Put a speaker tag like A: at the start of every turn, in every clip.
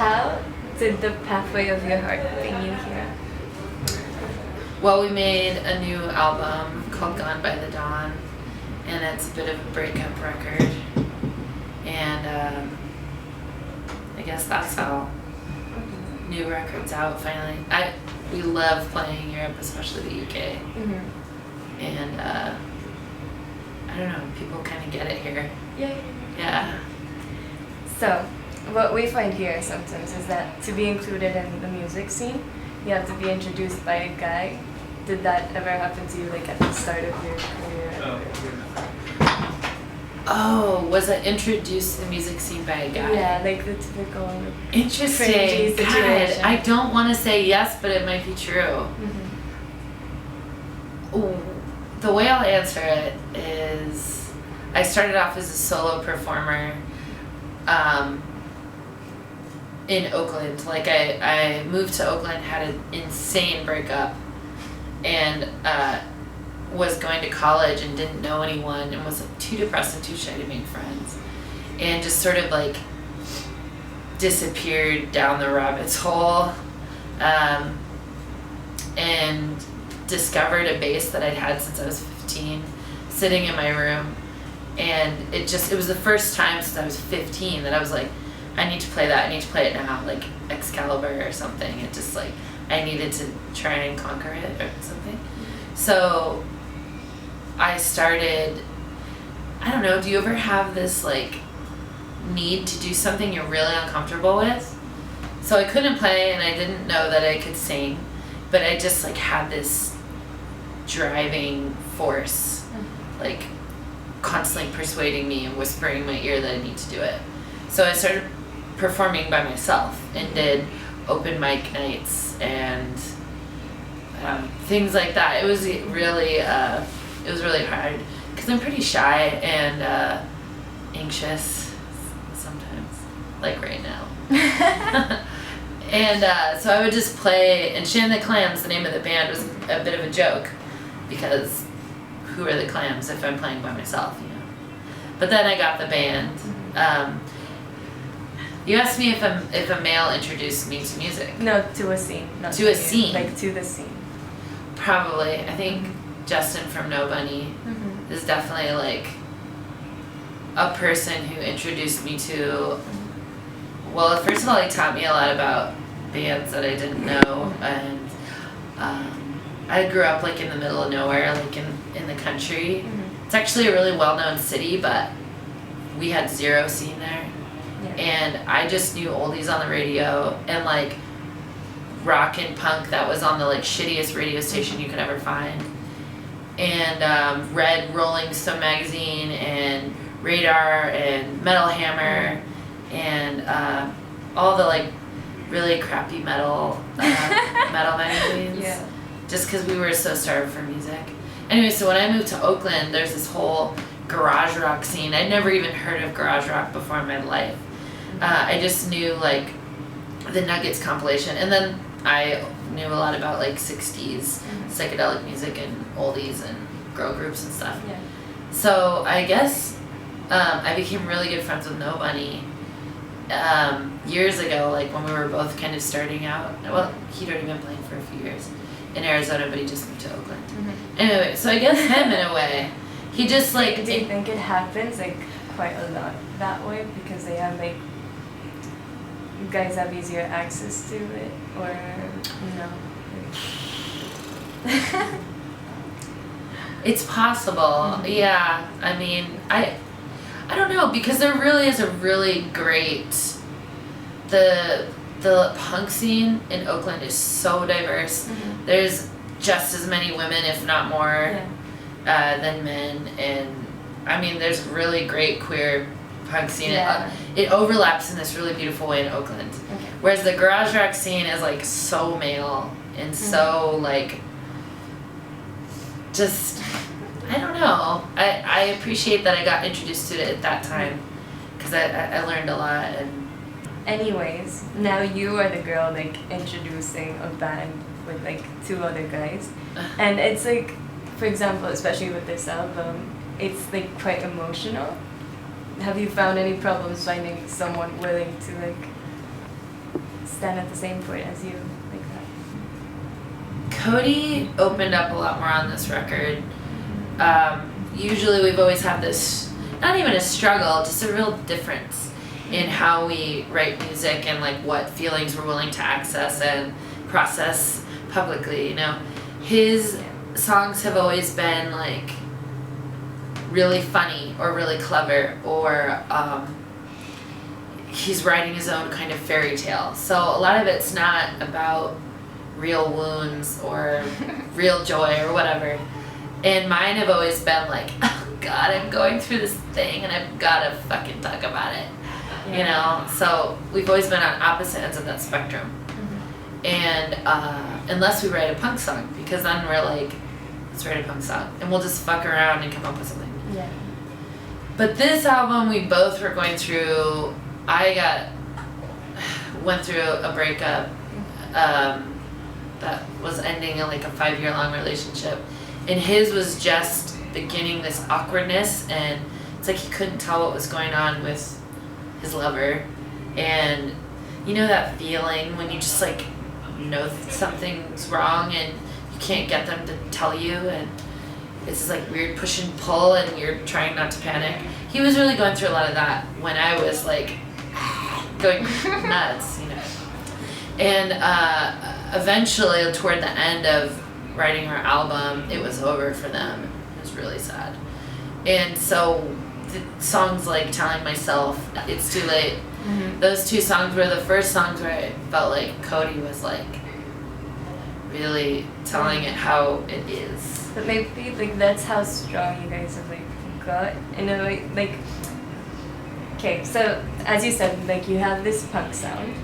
A: How did the pathway of your heart bring you here?
B: Well, we made a new album called Gone by the Dawn, and it's a bit of a breakup record. And I guess that's how new records out finally. We love playing Europe, especially the UK. And I don't know, people kind of get it here. Yeah.
A: So, what we find here sometimes is that to be included in the music scene, you have to be introduced by a guy. Did that ever happen to you, like at the start of your career?
B: Oh, was I introduced to the music scene by a guy?
A: Yeah, like the typical
B: interesting.
A: cringy situation.
B: God, I don't want to say yes, but it might be true. The way I'll answer it is, I started off as a solo performer in Oakland. Like I moved to Oakland, had an insane breakup, and was going to college and didn't know anyone and was like, too depressed and too shy to make friends, and just sort of like disappeared down the rabbit's hole, and discovered a bass that I'd had since I was 15 sitting in my room, and it was the first time since I was 15 that I was like, I need to play that, I need to play it now, like Excalibur or something. It just like, I needed to try and conquer it or something. So I started, I don't know, do you ever have this like need to do something you're really uncomfortable with? So I couldn't play and I didn't know that I could sing, but I just like had this driving force, like constantly persuading me and whispering in my ear that I need to do it. So I started performing by myself and did open mic nights and things like that. It was really hard because I'm pretty shy and anxious sometimes, like right now. And so I would just play, and Shannon The Clams, the name of the band, was a bit of a joke because who are the clams if I'm playing by myself, you know? But then I got the band. You asked me if a male introduced me to music.
A: No, to a scene. Not
B: to a scene.
A: Like to the scene.
B: Probably. I think Justin from No Bunny is definitely like a person who introduced me to, well, first of all, he taught me a lot about bands that I didn't know, and I grew up like in the middle of nowhere, like in the country. It's actually a really well-known city, but we had zero scene there. And I just knew oldies on the radio and like rock and punk that was on the like shittiest radio station you could ever find, and read Rolling Stone magazine and Radar and Metal Hammer and all the like really crappy metal magazines. Yeah. Just because we were so starved for music. Anyway, so when I moved to Oakland, there's this whole garage rock scene. I'd never even heard of garage rock before in my life. I just knew like the Nuggets compilation, and then I knew a lot about like 60s psychedelic music and oldies and girl groups and stuff. Yeah. So I guess I became really good friends with No Bunny years ago, like when we were both kind of starting out. Well, he'd already been playing for a few years in Arizona, but he just moved to Oakland. Anyway, so I guess him in a way. He just like...
A: Do you think it happens like quite a lot that way because they have like... guys have easier access to it, or no?
B: It's possible. Yeah. I mean, I don't know, because there really is a really great, the punk scene in Oakland is so diverse. There's just as many women, if not more, than men, and I mean, there's really great queer punk scene. It overlaps in this really beautiful way in Oakland. Whereas the garage rock scene is like so male and so like, just, I don't know. I appreciate that I got introduced to it at that time because I learned a lot. And
A: anyways, now you are the girl like introducing a band with like two other guys, and it's like, for example, especially with this album, it's like quite emotional. Have you found any problems finding someone willing to like stand at the same point as you like that?
B: Cody opened up a lot more on this record. Usually we've always had this, not even a struggle, just a real difference in how we write music and like what feelings we're willing to access and process publicly, you know. His songs have always been like really funny or really clever, or he's writing his own kind of fairy tale. So a lot of it's not about real wounds or real joy or whatever. And mine have always been like, oh God, I'm going through this thing and I've gotta fucking talk about it. Yeah. You know? So we've always been on opposite ends of that spectrum. Mm-hmm. And unless we write a punk song, because then we're like, let's write a punk song. And we'll just fuck around and come up with something.
A: Yeah.
B: But this album, we both were going through, went through a breakup that was ending in like a 5-year long relationship. And his was just beginning this awkwardness, and it's like he couldn't tell what was going on with his lover. And you know that feeling when you just like know something's wrong and you can't get them to tell you, and it's this like weird push and pull and you're trying not to panic. He was really going through a lot of that when I was like going nuts, you know. And eventually toward the end of writing our album, it was over for them. It was really sad. And so the songs like Telling Myself, It's Too Late, mm-hmm. Those two songs were the first songs where I felt like Cody was like really telling it how it is.
A: But maybe like that's how strong you guys have like got in a way. Like, okay, so as you said, like you have this punk sound,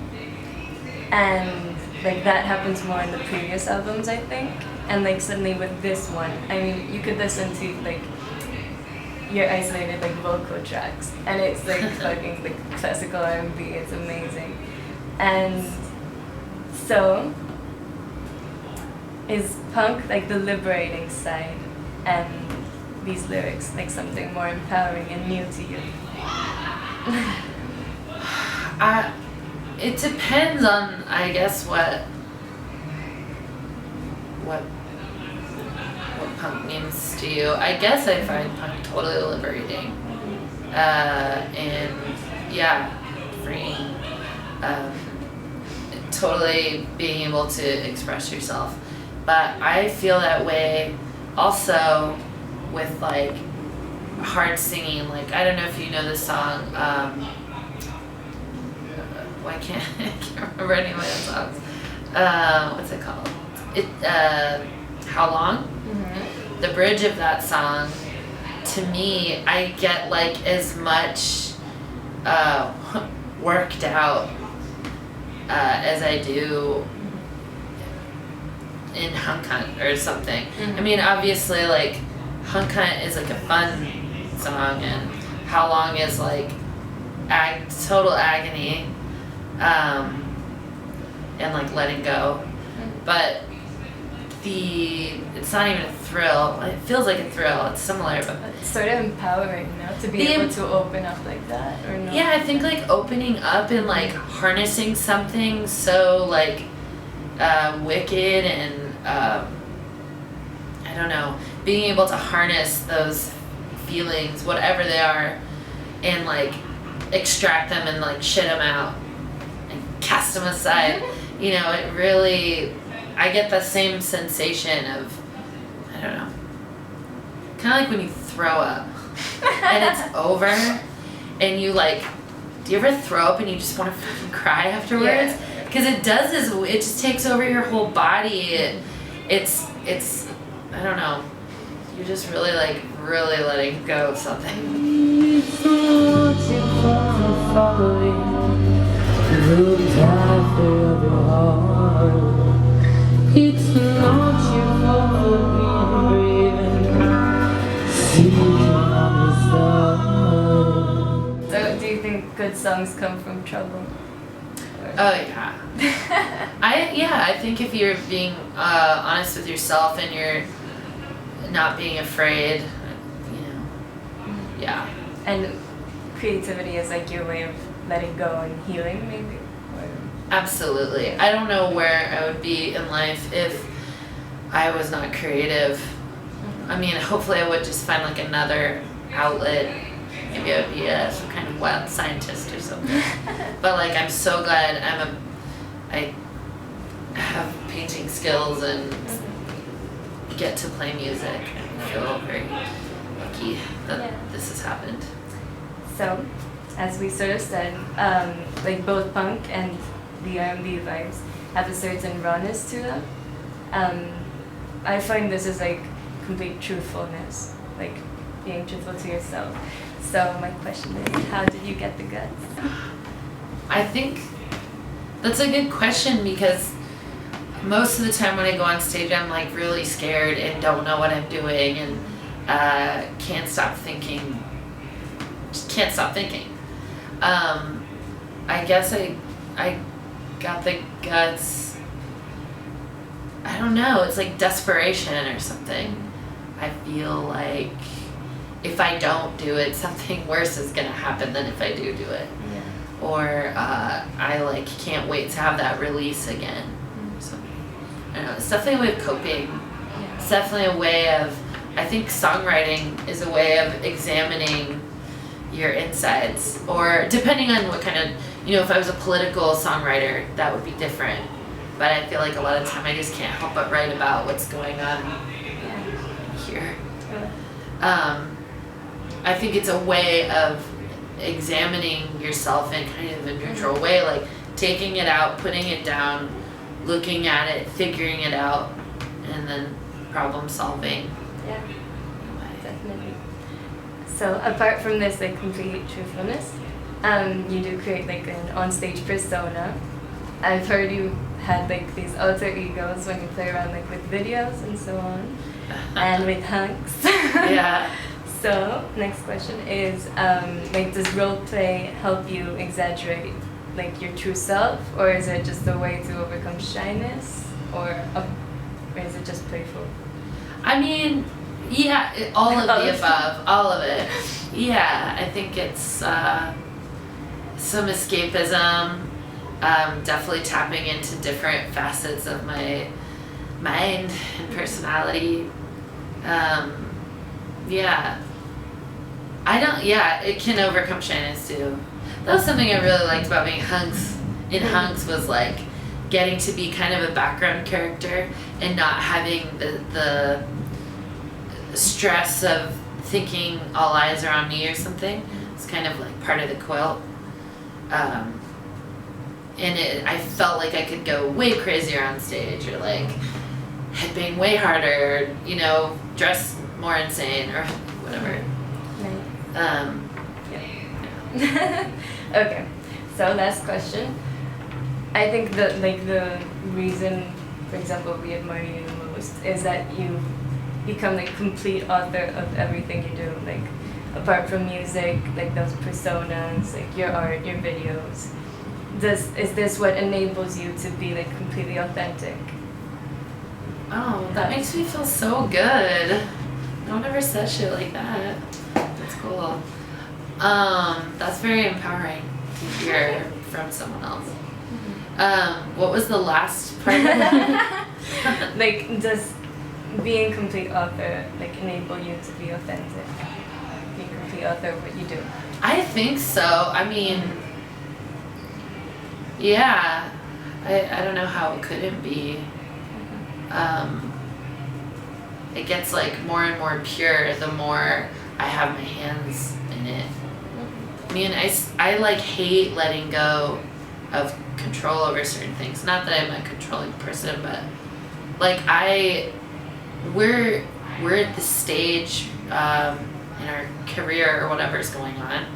A: and like that happens more in the previous albums, I think. And like suddenly with this one, I mean, you could listen to like your isolated like vocal tracks, and it's like fucking like classical R&B. It's amazing. And so is punk like the liberating side, and these lyrics like something more empowering and new to you?
B: It depends on, I guess, what punk means to you. I guess I find punk totally liberating, and yeah, freeing. Totally being able to express yourself. But I feel that way also with like hard singing. Like, I don't know if you know this song. I can't remember any of my own songs. What's it called? How Long? Mm-hmm. The bridge of that song, to me, I get like as much worked out as I do in Hunk Hunt or something. Mm-hmm. I mean, obviously, like, Hunk Hunt is like a fun song, and How Long is like total agony, and like letting go. Mm-hmm. But it's not even a thrill. It feels like a thrill. It's similar, but
A: it's sort of empowering, you know, to be able to open up like that, or no?
B: Yeah, I think like opening up and like harnessing something so like wicked and I don't know, being able to harness those feelings, whatever they are, and like extract them and like shit them out and cast them aside. You know, it really, I get the same sensation of, I don't know, kind of like when you throw up and it's over and you like, do you ever throw up and you just want to fucking cry afterwards? Because it does this, it just takes over your whole body. It's, I don't know, you're just really like, really letting go of something.
A: It's not your fault So do you think good songs come from trouble?
B: Oh yeah. I think if you're being honest with yourself and you're not being afraid, you know, yeah.
A: And creativity is like your way of letting go and healing, maybe? Or...
B: Absolutely. I don't know where I would be in life if I was not creative. I mean, hopefully I would just find like another outlet. Maybe I would be some kind of wild scientist or something. But like, I'm so glad I have painting skills and get to play music. I feel very lucky that this has happened.
A: So, as we sort of said, like both punk and the R&B vibes have a certain rawness to them. I find this is like complete truthfulness, like being truthful to yourself. So my question is, how did you get the guts?
B: I think that's a good question because most of the time when I go on stage, I'm like really scared and don't know what I'm doing and can't stop thinking. Just can't stop thinking. I guess I got the guts. I don't know. It's like desperation or something. I feel like if I don't do it, something worse is gonna happen than if I do it.
A: Yeah.
B: Or I like can't wait to have that release again. So I don't know. It's definitely a way of coping.
A: Yeah.
B: It's definitely a way of. I think songwriting is a way of examining your insides, or depending on what kind of, if I was a political songwriter, that would be different. But I feel like a lot of time I just can't help but write about what's going on here. I think it's a way of examining yourself in kind of a neutral way, like taking it out, putting it down, looking at it, figuring it out, and then problem solving.
A: Yeah, definitely. So apart from this like complete truthfulness, you do create like an onstage persona. I've heard you had like these alter egos when you play around like with videos and so on, and with hunks.
B: Yeah.
A: So next question is, like, does role play help you exaggerate like your true self, or is it just a way to overcome shyness, or is it just playful?
B: I mean, yeah, all of the above, all of it. Yeah, I think it's some escapism, definitely tapping into different facets of my mind and personality. It can overcome shyness too. That was something I really liked about being Hunks was like getting to be kind of a background character and not having the stress of thinking all eyes are on me or something. It's kind of like part of the quilt. I felt like I could go way crazier on stage, or like headbang way harder, dress more insane or whatever.
A: Right. Okay, so last question. I think that like the reason, for example, we admire you the most is that you become like complete author of everything you do. Like apart from music, like those personas, like your art, your videos. Is this what enables you to be like completely authentic?
B: Oh, that makes me feel so good. No one ever says shit like that. That's cool. That's very empowering to hear from someone else. What was the last part of that?
A: Like, does being complete author like enable you to be authentic? Be complete author of what you do?
B: I think so. I mean, yeah. I don't know how it couldn't be. It gets like more and more pure the more I have my hands in it. I mean, I like hate letting go of control over certain things. Not that I'm a controlling person, but like we're at the stage in our career or whatever's going on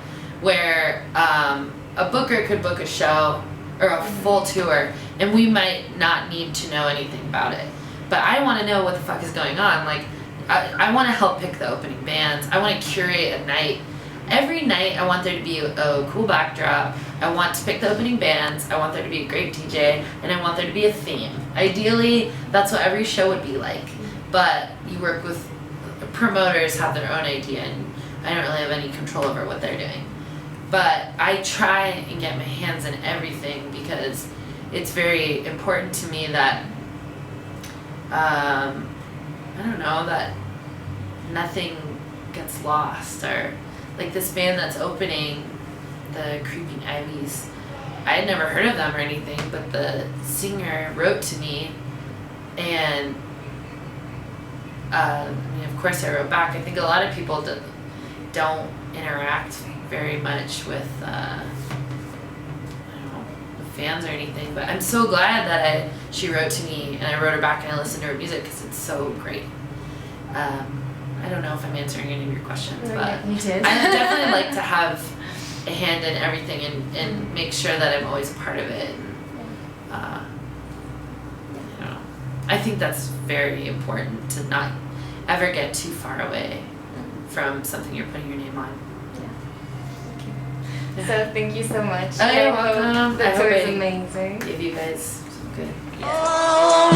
B: where a booker could book a show or a full tour and we might not need to know anything about it. But I want to know what the fuck is going on. Like, I want to help pick the opening bands. I want to curate a night. Every night I want there to be a cool backdrop. I want to pick the opening bands. I want there to be a great DJ. And I want there to be a theme. Ideally, that's what every show would be like. But you work with promoters, have their own idea, and I don't really have any control over what they're doing. But I try and get my hands in everything because it's very important to me that I don't know, that nothing gets lost. Or like this band that's opening, the Creeping Ivies, I had never heard of them or anything, but the singer wrote to me, and I mean, of course I wrote back. I think a lot of people don't interact very much with I don't know, with fans or anything, but I'm so glad that she wrote to me and I wrote her back and I listened to her music because it's so great. I don't know if I'm answering any of your questions, but
A: you did.
B: I definitely like to have a hand in everything and make sure that I'm always a part of it. And, you know, I think that's very important, to not ever get too far away from something you're putting your name on.
A: Yeah. So thank you so much.
B: Oh, you're welcome.
A: The
B: I hope
A: tour is
B: I
A: amazing.
B: Give you guys some good.
C: Oh,